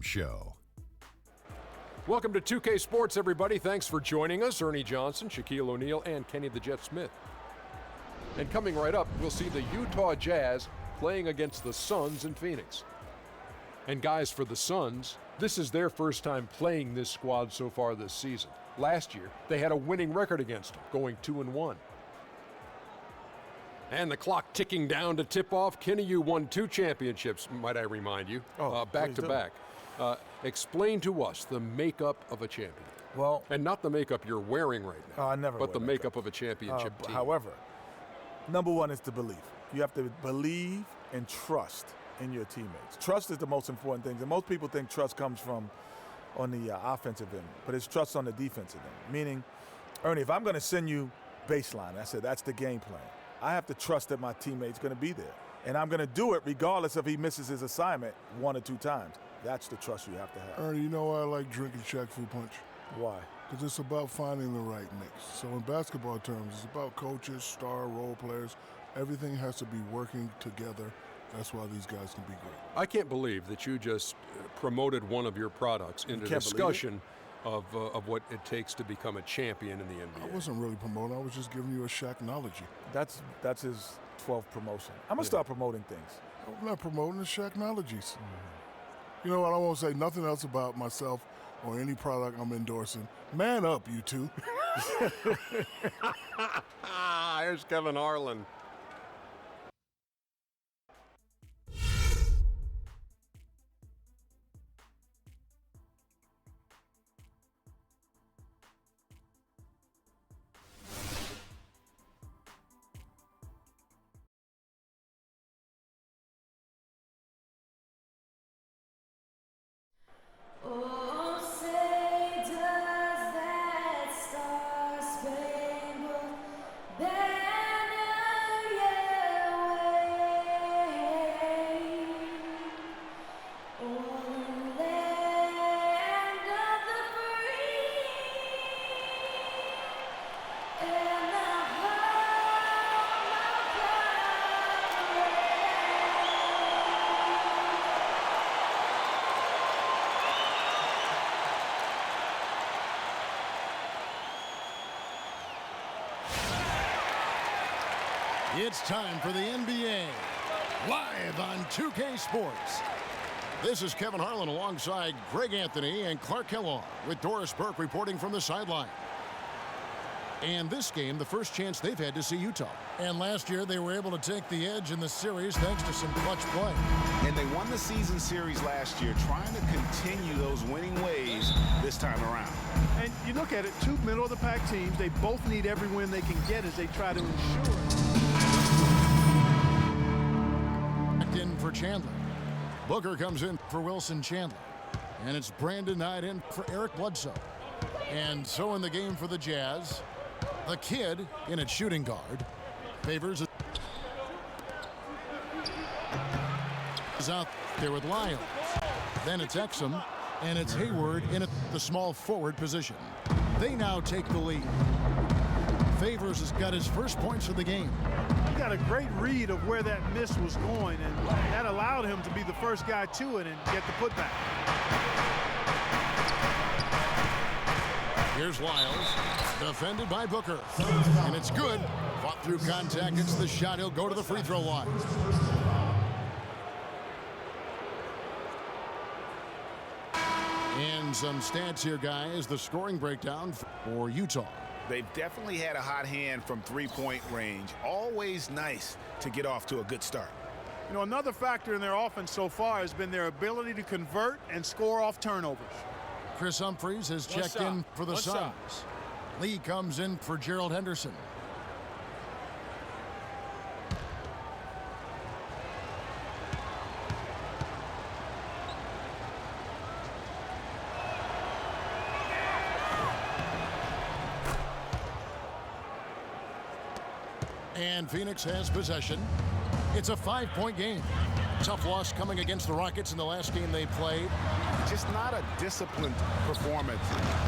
Show. Welcome to 2K Sports, everybody. Thanks for joining us. Ernie Johnson, Shaquille O'Neal, and Kenny the Jet Smith. And coming right up, we'll see the Utah Jazz playing against the Suns in Phoenix. And guys, for the Suns, this is their first time playing this squad so far this season. Last year, they had a winning record against them, going 2-1. And the clock ticking down to tip off. Kenny, you won 2 championships, might I remind you, back to back. Explain to us the makeup of a champion. Well, and not the makeup you're wearing right now. I never but the makeup. makeup of a championship team. However, number one is to believe. You have to believe and trust in your teammates. Trust is the most important thing. And most people think trust comes from on the offensive end, but it's trust on the defensive end. Meaning, Ernie, if I'm going to send you baseline, I said that's the game plan. I have to trust that my teammate's going to be there. And I'm going to do it regardless if he misses his assignment 1 or 2 times. That's the trust you have to have. Ernie, you know why I like drinking Shaq Fu Punch? Why? Because it's about finding the right mix. So in basketball terms, it's about coaches, star role players. Everything has to be working together. That's why these guys can be great. I can't believe that you just promoted one of your products into discussion of what it takes to become a champion in the NBA. I wasn't really promoting. I was just giving you a Shaqnology. That's his 12th promotion. I'm going to start promoting things. I'm not promoting the Shaqnologies. You know what? I won't say nothing else about myself or any product I'm endorsing. Man up, you two. Here's Kevin Harlan. It's time for the NBA, live on 2K Sports. This is Kevin Harlan alongside Greg Anthony and Clark Kellogg with Doris Burke reporting from the sideline. And this game, the first chance they've had to see Utah. And last year, they were able to take the edge in the series thanks to some clutch play. And they won the season series last year, trying to continue those winning ways this time around. And you look at it, 2 middle-of-the-pack teams. They both need every win they can get as they try to ensure. In for Chandler. Booker comes in for Wilson Chandler. And it's Brandon Knight in for Eric Bledsoe. And so in the game for the Jazz, the kid in at shooting guard. Favors is out there with Lyles. Then it's Exum, and it's Hayward in at the small forward position. They now take the lead. Favors has got his first points of the game. He got a great read of where that miss was going, and that allowed him to be the first guy to it and get the putback. Here's Lyles, defended by Booker, and it's good. Fought through contact, gets the shot, he'll go to the free throw line. And some stats here, guys, the scoring breakdown for Utah. They've definitely had a hot hand from three-point range. Always nice to get off to a good start. You know, another factor in their offense so far has been their ability to convert and score off turnovers. Chris Humphries has checked in for the Suns. Lee comes in for Gerald Henderson. And Phoenix has possession. It's a 5-point game. Tough loss coming against the Rockets in the last game they played. Just not a disciplined performance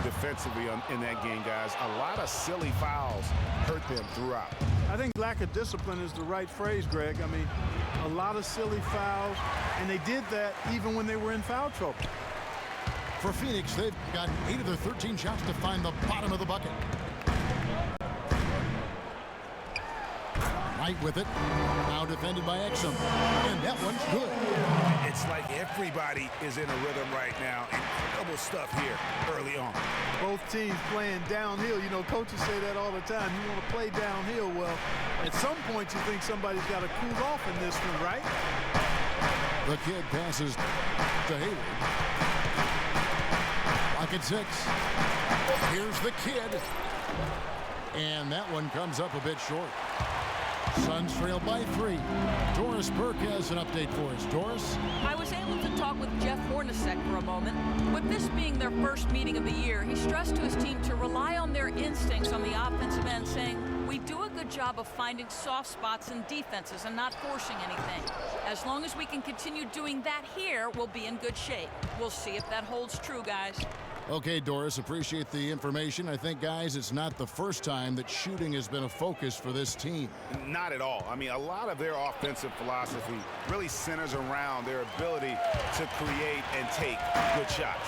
defensively in that game, guys. A lot of silly fouls hurt them throughout. I think lack of discipline is the right phrase, Greg. I mean, a lot of silly fouls, and they did that even when they were in foul trouble. For Phoenix, they've got 8 of their 13 shots to find the bottom of the bucket. Knight with it. Now defended by Exum. And that one's good. It's like everybody is in a rhythm right now. Incredible stuff here early on. Both teams playing downhill. You know, coaches say that all the time. You want to play downhill. Well, at some point you think somebody's got to cool off in this one, right? The kid passes to Hayward. Pocket 6. Here's the kid. And that one comes up a bit short. Suns trail by 3. Doris Burke has an update for us. Doris? I was able to talk with Jeff Hornacek for a moment. With this being their first meeting of the year, he stressed to his team to rely on their instincts on the offensive end, saying, "We do a good job of finding soft spots in defenses and not forcing anything. As long as we can continue doing that here, we'll be in good shape." We'll see if that holds true, guys. Okay, Doris, appreciate the information. I think, guys, it's not the first time that shooting has been a focus for this team. Not at all. I mean, a lot of their offensive philosophy really centers around their ability to create and take good shots.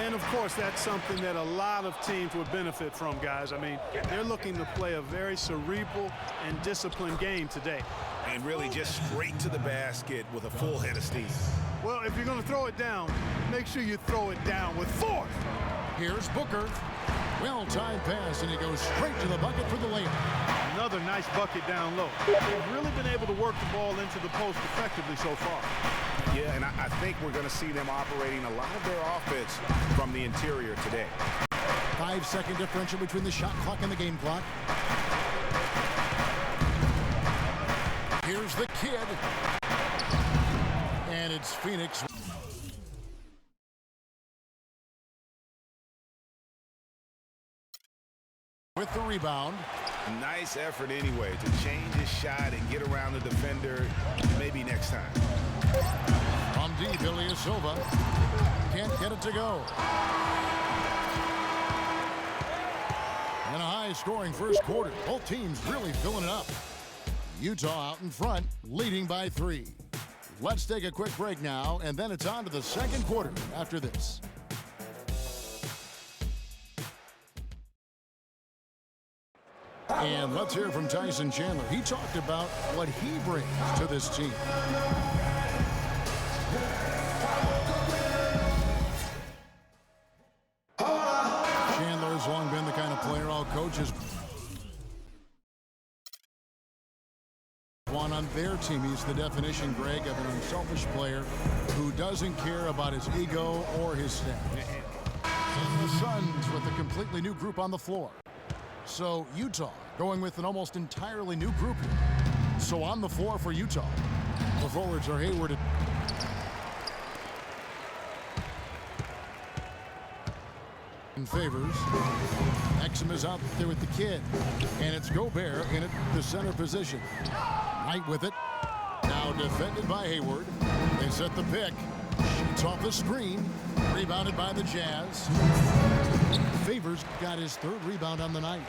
And, of course, that's something that a lot of teams would benefit from, guys. I mean, they're looking to play a very cerebral and disciplined game today. And really just straight to the basket with a full head of steam. Well, if you're going to throw it down, make sure you throw it down with force. Here's Booker. Well-timed pass, and he goes straight to the bucket for the layup. Another nice bucket down low. They've really been able to work the ball into the post effectively so far. Yeah, and I think we're going to see them operating a lot of their offense from the interior today. 5-second differential between the shot clock and the game clock. Here's the kid. And it's Phoenix. With the rebound. Nice effort anyway to change his shot and get around the defender maybe next time. From deep, Ilyasova can't get it to go. And a high-scoring first quarter. Both teams really filling it up. Utah out in front, leading by 3. Let's take a quick break now, and then it's on to the second quarter after this. And let's hear from Tyson Chandler. He talked about what he brings to this team. Chandler's long been the kind of player all coaches want on their team. He's the definition, Greg, of an unselfish player who doesn't care about his ego or his status. And the Suns with a completely new group on the floor. So Utah going with an almost entirely new group here. So on the floor for Utah, the forwards are Hayward and Favors. Exum is out there with the kid, and it's Gobert in at the center position. Knight with it. Now defended by Hayward. They set the pick. Shoots off the screen. Rebounded by the Jazz. Favors got his 3rd rebound on the night.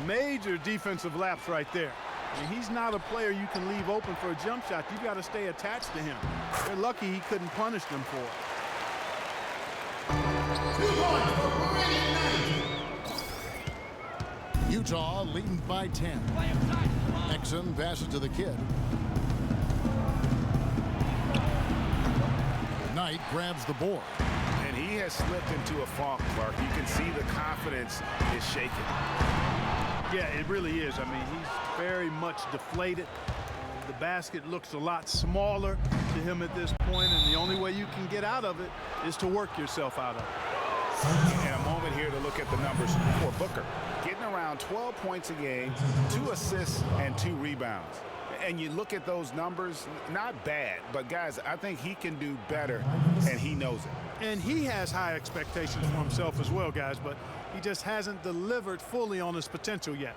Major defensive lapse right there. I mean, he's not a player you can leave open for a jump shot. You got to stay attached to him. They're lucky he couldn't punish them for it. Utah leading by 10. Exum passes to the kid. Knight grabs the board. And he has slipped into a funk, Clark. You can see the confidence is shaking. Yeah, it really is. I mean, he's very much deflated. The basket looks a lot smaller to him at this point, and the only way you can get out of it is to work yourself out of it. And a moment here to look at the numbers for Booker. Getting around 12 points a game, 2 assists, and 2 rebounds. And you look at those numbers, not bad, but guys, I think he can do better, and he knows it. And he has high expectations for himself as well, guys, but he just hasn't delivered fully on his potential yet.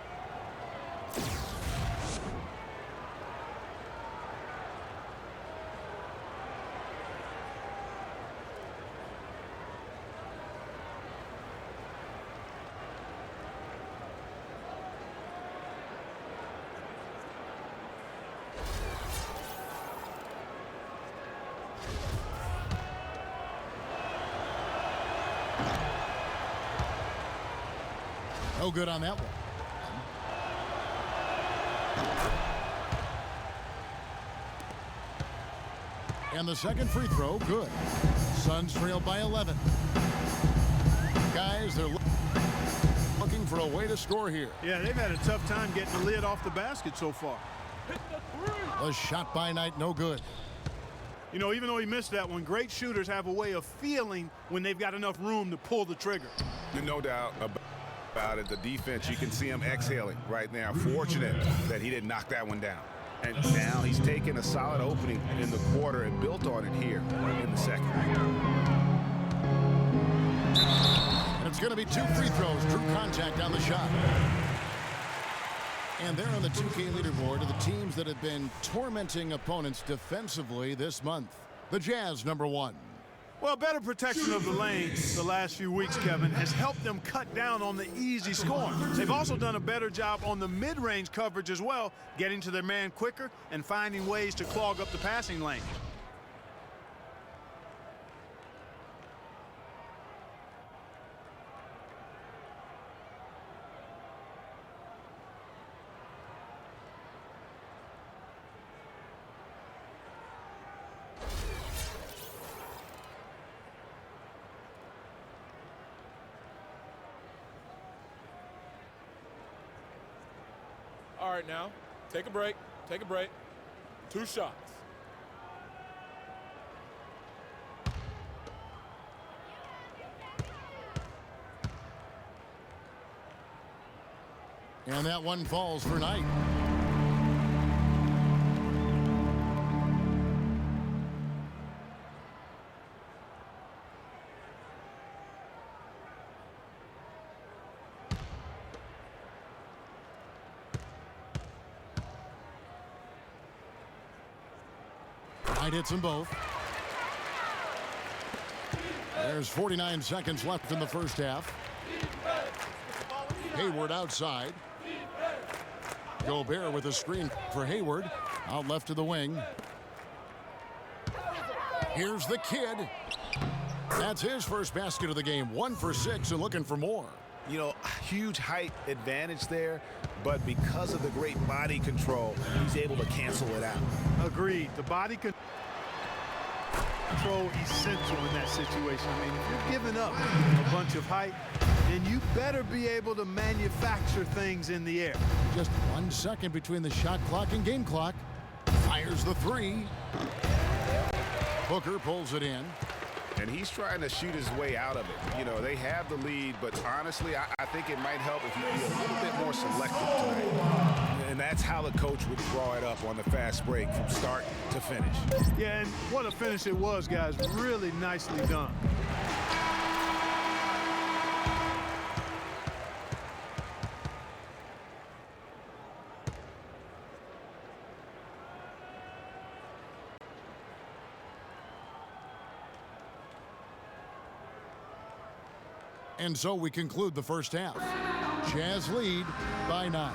No good on that one. And the second free throw, good. Suns trail by 11. Guys, they're looking for a way to score here. Yeah, they've had a tough time getting the lid off the basket so far. A shot by Knight, no good. You know, even though he missed that one, great shooters have a way of feeling when they've got enough room to pull the trigger. No doubt about it. The defense, you can see him exhaling right now. Fortunate that he didn't knock that one down. And now he's taken a solid opening in the quarter and built on it here in the second. And it's going to be 2 free throws. Drew contact on the shot. And they're on the 2K leaderboard of the teams that have been tormenting opponents defensively this month. The Jazz, number 1. Well, better protection of the lane the last few weeks, Kevin, has helped them cut down on the easy scoring. They've also done a better job on the mid-range coverage as well, getting to their man quicker and finding ways to clog up the passing lane. All right, now, take a break. Take a break. 2 shots. And that one falls for Knight. Knight hits them both. There's 49 seconds left in the first half. Hayward outside. Gobert with a screen for Hayward. Out left to the wing. Here's the kid. That's his first basket of the game. 1 for 6 and looking for more. You know, huge height advantage there, but because of the great body control, he's able to cancel it out. Agreed. The body control essential in that situation. I mean, if you're giving up a bunch of height, then you better be able to manufacture things in the air. Just 1 second between the shot clock and game clock. Fires the 3. Booker pulls it in. And he's trying to shoot his way out of it. You know, they have the lead, but honestly, I think it might help if he be a little bit more selective tonight. And that's how the coach would draw it up on the fast break from start to finish. Yeah, and what a finish it was, guys. Really nicely done. And so we conclude the first half. Jazz lead by 9.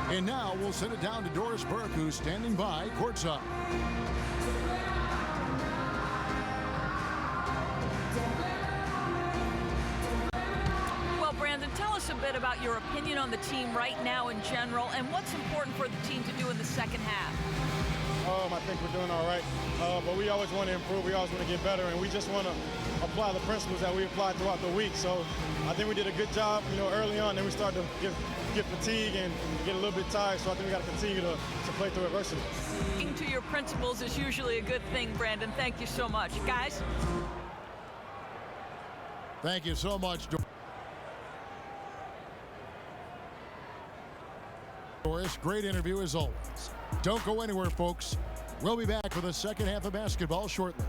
And now we'll send it down to Doris Burke, who's standing by courtside. Well, Brandon, tell us a bit about your opinion on the team right now in general and what's important for the team to do in the second half. I think we're doing all right, but we always want to improve. We always want to get better, and we just want to apply the principles that we applied throughout the week. So I think we did a good job, early on. Then we started to get fatigued and get a little bit tired. So I think we got to continue to play through adversity. Sticking to your principles is usually a good thing, Brandon. Thank you so much. Guys? Thank you so much, Doris. Great interview as always. Don't go anywhere, folks. We'll be back with the second half of basketball shortly.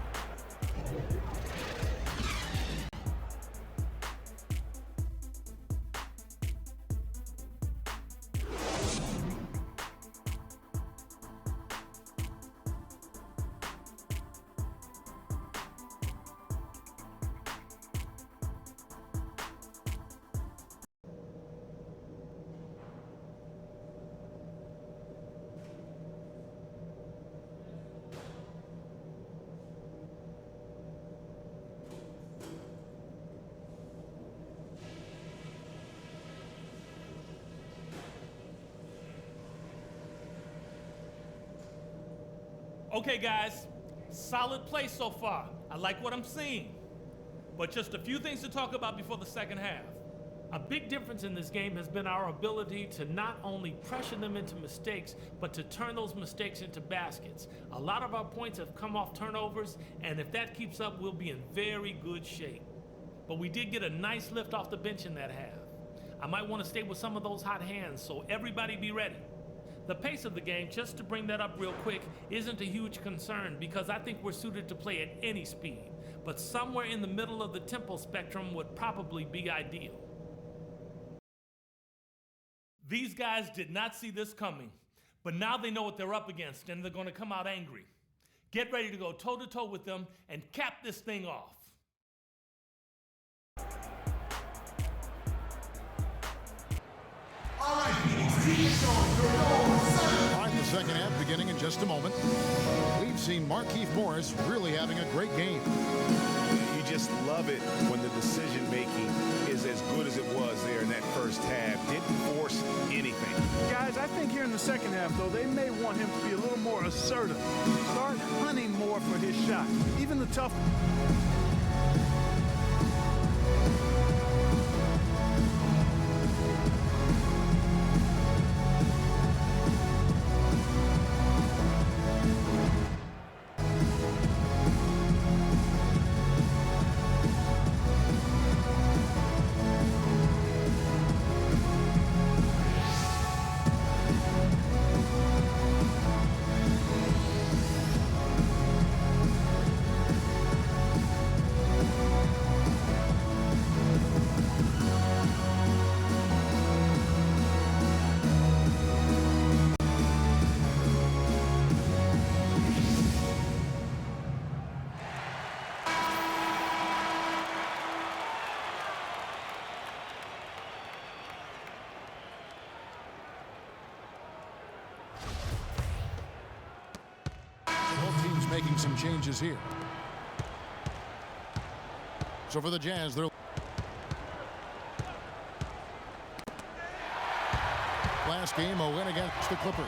Okay, guys, solid play so far. I like what I'm seeing. But just a few things to talk about before the second half. A big difference in this game has been our ability to not only pressure them into mistakes, but to turn those mistakes into baskets. A lot of our points have come off turnovers, and if that keeps up, we'll be in very good shape. But we did get a nice lift off the bench in that half. I might want to stay with some of those hot hands, so everybody be ready. The pace of the game, just to bring that up real quick, isn't a huge concern because I think we're suited to play at any speed. But somewhere in the middle of the tempo spectrum would probably be ideal. These guys did not see this coming, but now they know what they're up against and they're going to come out angry. Get ready to go toe-to-toe with them and cap this thing off. All right, the second half beginning in just a moment. We've seen Markieff Morris really having a great game. You just love it when the decision-making is as good as it was there in that first half. Didn't force anything. Guys, I think here in the second half, though, they may want him to be a little more assertive. Start hunting more for his shot. Even the tough... Making some changes here. So for the Jazz, they're last game a win against the Clippers.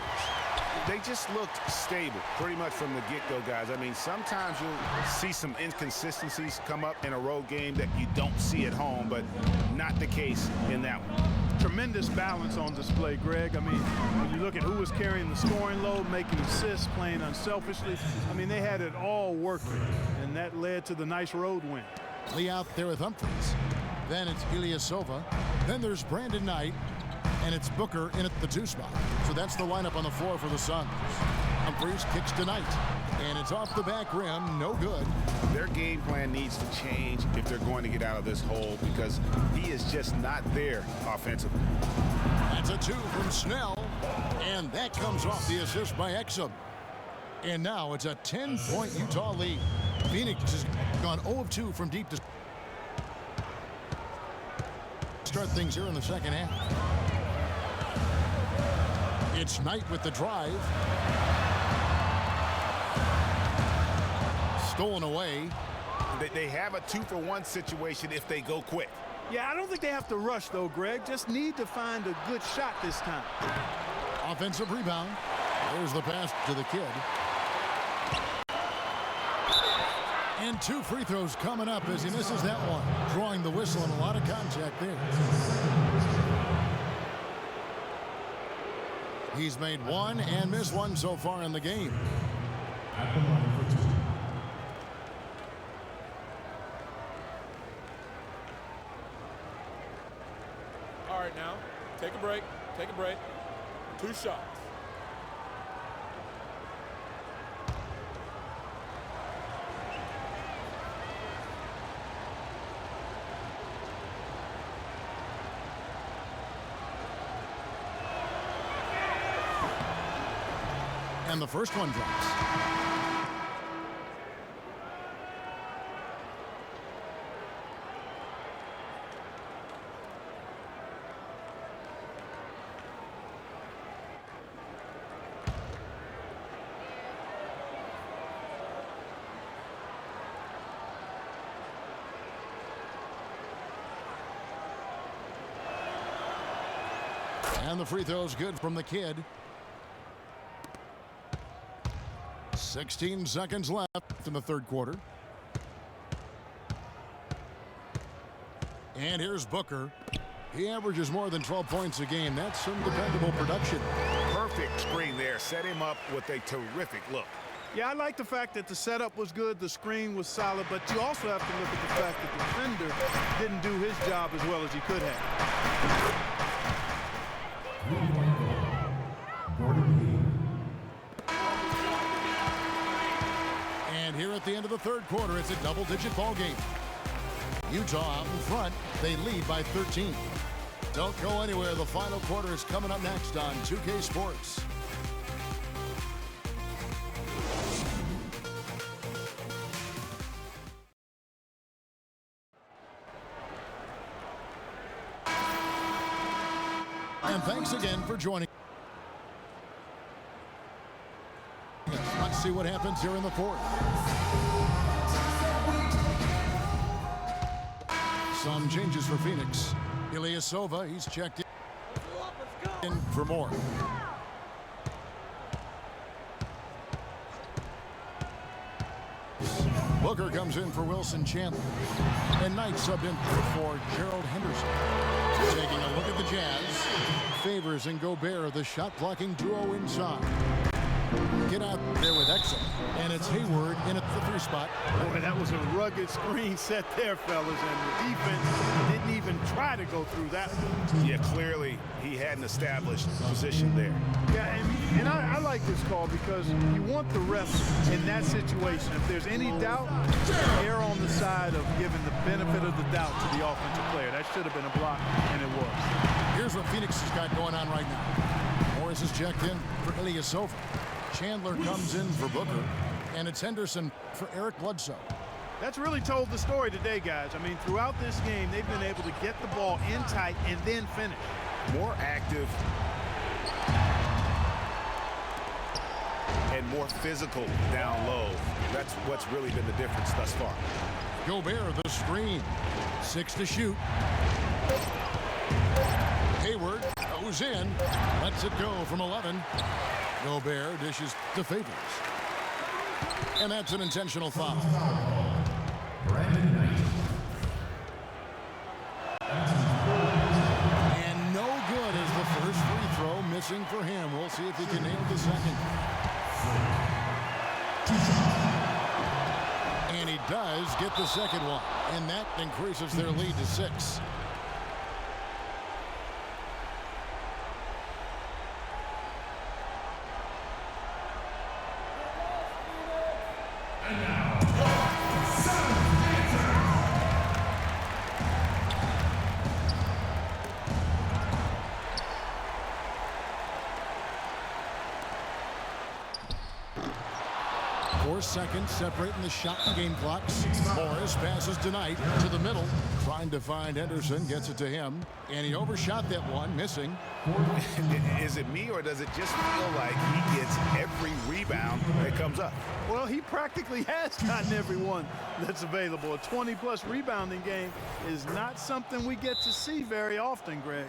They just looked stable pretty much from the get-go, guys. I mean, sometimes you'll see some inconsistencies come up in a road game that you don't see at home, but not the case in that one. Tremendous balance on display, Greg. I mean, when you look at who was carrying the scoring load, making assists, playing unselfishly, I mean, they had it all working, and that led to the nice road win. Lee out there with Humphries. Then it's Ilyasova. Then there's Brandon Knight. And it's Booker in at the 2 spot. So that's the lineup on the floor for the Suns. Humphries kicks to Knight. And it's off the back rim. No good. Their game plan needs to change if they're going to get out of this hole because he is just not there offensively. That's a 2 from Snell. And that comes off the assist by Exum. And now it's a 10-point Utah lead. Phoenix has gone 0 of 2 from deep to start things here in the second half. It's Knight with the drive. Stolen away. They have a 2-for-1 situation if they go quick. Yeah, I don't think they have to rush, though, Greg. Just need to find a good shot this time. Offensive rebound. There's the pass to the kid. And 2 free throws coming up as he misses that one. Drawing the whistle and a lot of contact there. He's made 1 and missed 1 so far in the game. All right, now, take a break. Take a break. 2 shots. And the first one drops. And the free throw's good from the kid. 16 seconds left in the third quarter. And here's Booker. He averages more than 12 points a game. That's some dependable production. Perfect screen there. Set him up with a terrific look. Yeah, I like the fact that the setup was good, the screen was solid, but you also have to look at the fact that the defender didn't do his job as well as he could have. And here at the end of the third quarter, it's a double-digit ball game. Utah out in front. They lead by 13. Don't go anywhere. The final quarter is coming up next on 2K Sports. And thanks again for joining. Let's see what happens here in the fourth. Some changes for Phoenix. Ilyasova, he's checked in for more. Booker comes in for Wilson Chandler. And Knight subbed in for Gerald Henderson. Taking a look at the Jazz. Favors and Gobert, the shot-blocking duo inside. Get out there with Exum. And it's Hayward in at the 3 spot. Boy, that was a rugged screen set there, fellas, and the defense didn't even try to go through that one. Yeah, clearly he had an established position there. Yeah, and I like this call because you want the refs in that situation. If there's any doubt, err on the side of giving the benefit of the doubt to the offensive player. That should have been a block, and it was. Here's what Phoenix has got going on right now. Morris is checked in for Ilyasova. Chandler comes in for Booker, and it's Henderson for Eric Bledsoe. That's really told the story today, guys. I mean, throughout this game, they've been able to get the ball in tight and then finish. More active and more physical down low. That's what's really been the difference thus far. Gobert, the screen. 6 to shoot. Hayward goes in, lets it go from 11. Gobert dishes to Favors. And that's an intentional foul. And no good as the first free throw missing for him. We'll see if he can nail the second. And he does get the second one. And that increases their lead to 6. Seconds separating the shot and game clocks. Morris passes to Knight to the middle, trying to find Henderson, gets it to him, and he overshot that one, missing. Is it me, or does it just feel like he gets every rebound that comes up? Well, he practically has gotten every one that's available. A 20-plus rebounding game is not something we get to see very often, Greg.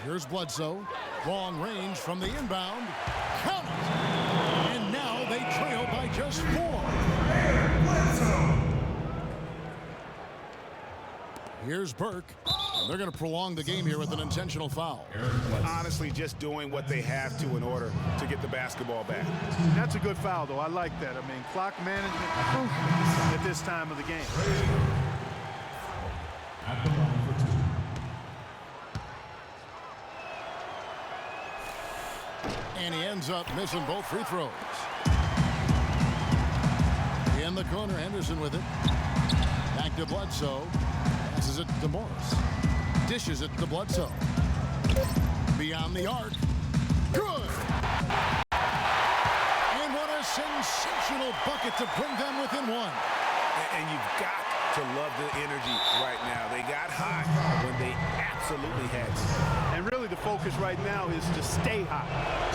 Here's Bledsoe. Long range from the inbound. Count it! And now they trail by just 4. Here's Burke. And they're going to prolong the game here with an intentional foul. Honestly, just doing what they have to in order to get the basketball back. That's a good foul, though. I like that. I mean, clock management crucial at this time of the game. At the line for 2. And he ends up missing both free throws. In the corner, Henderson with it. Back to Bledsoe. Passes it to Morris. Dishes it to Bledsoe. Beyond the arc. Good! And what a sensational bucket to bring them within 1. And you've got to love the energy right now. They got hot when they absolutely had to. And really the focus right now is to stay hot.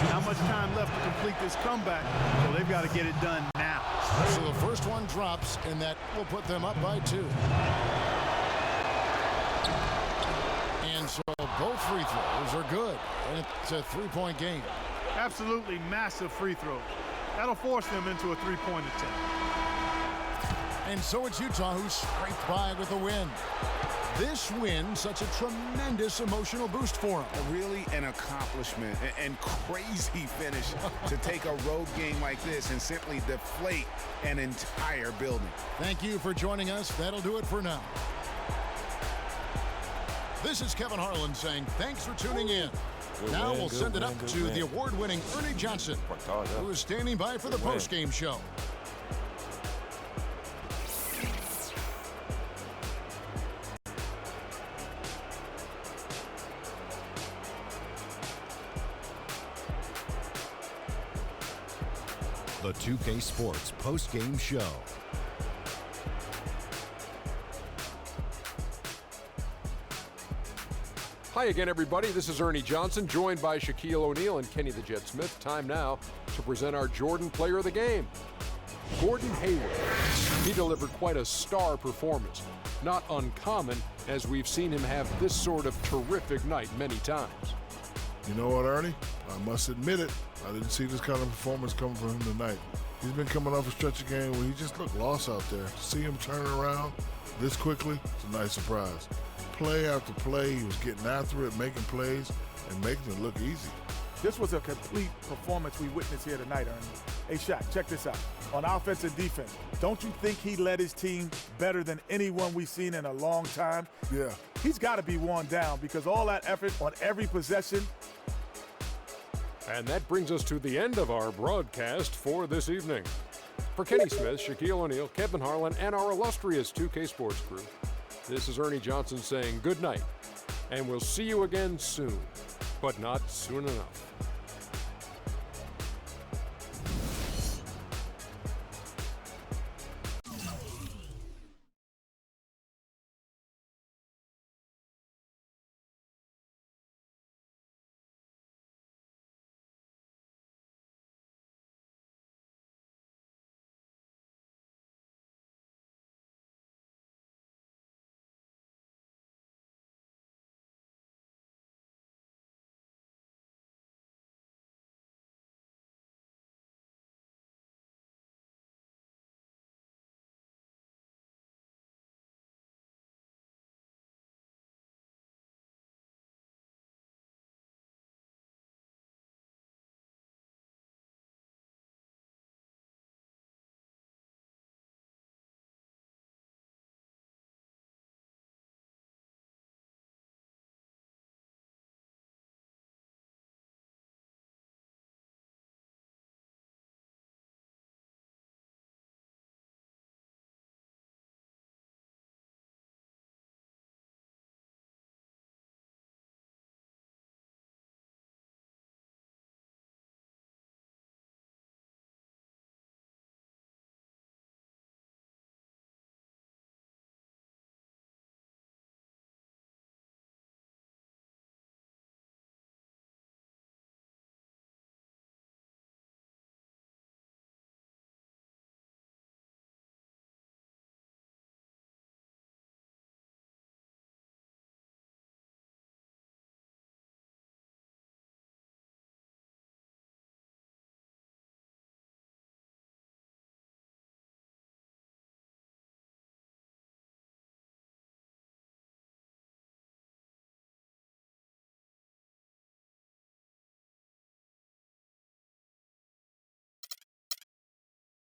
Not much time left to complete this comeback, so they've got to get it done now. So the first one drops, and that will put them up by 2. And so both free throws are good, and it's a 3-point game. Absolutely massive free throws. That'll force them into a 3-point attempt. And so it's Utah who scraped by with a win. This win, such a tremendous emotional boost for them. Really an accomplishment and crazy finish to take a road game like this and simply deflate an entire building. Thank you for joining us. That'll do it for now. This is Kevin Harlan saying thanks for tuning in. Now we'll send it up to the award-winning Ernie Johnson, who is standing by for the post-game show. The 2K Sports post-game show. Hi again, everybody. This is Ernie Johnson, joined by Shaquille O'Neal and Kenny the Jet Smith. Time now to present our Jordan Player of the Game, Gordon Hayward. He delivered quite a star performance. Not uncommon, as we've seen him have this sort of terrific night many times. You know what, Ernie? I must admit it. I didn't see this kind of performance coming from him tonight. He's been coming off a stretch of game where he just looked lost out there. To see him turn around this quickly, it's a nice surprise. Play after play, he was getting after it, making plays, and making it look easy. This was a complete performance we witnessed here tonight, Ernie. Hey, Shaq, check this out. On offense and defense, don't you think he led his team better than anyone we've seen in a long time? Yeah. He's got to be worn down because all that effort on every possession. And that brings us to the end of our broadcast for this evening. For Kenny Smith, Shaquille O'Neal, Kevin Harlan, and our illustrious 2K Sports crew, this is Ernie Johnson saying good night, and we'll see you again soon, but not soon enough.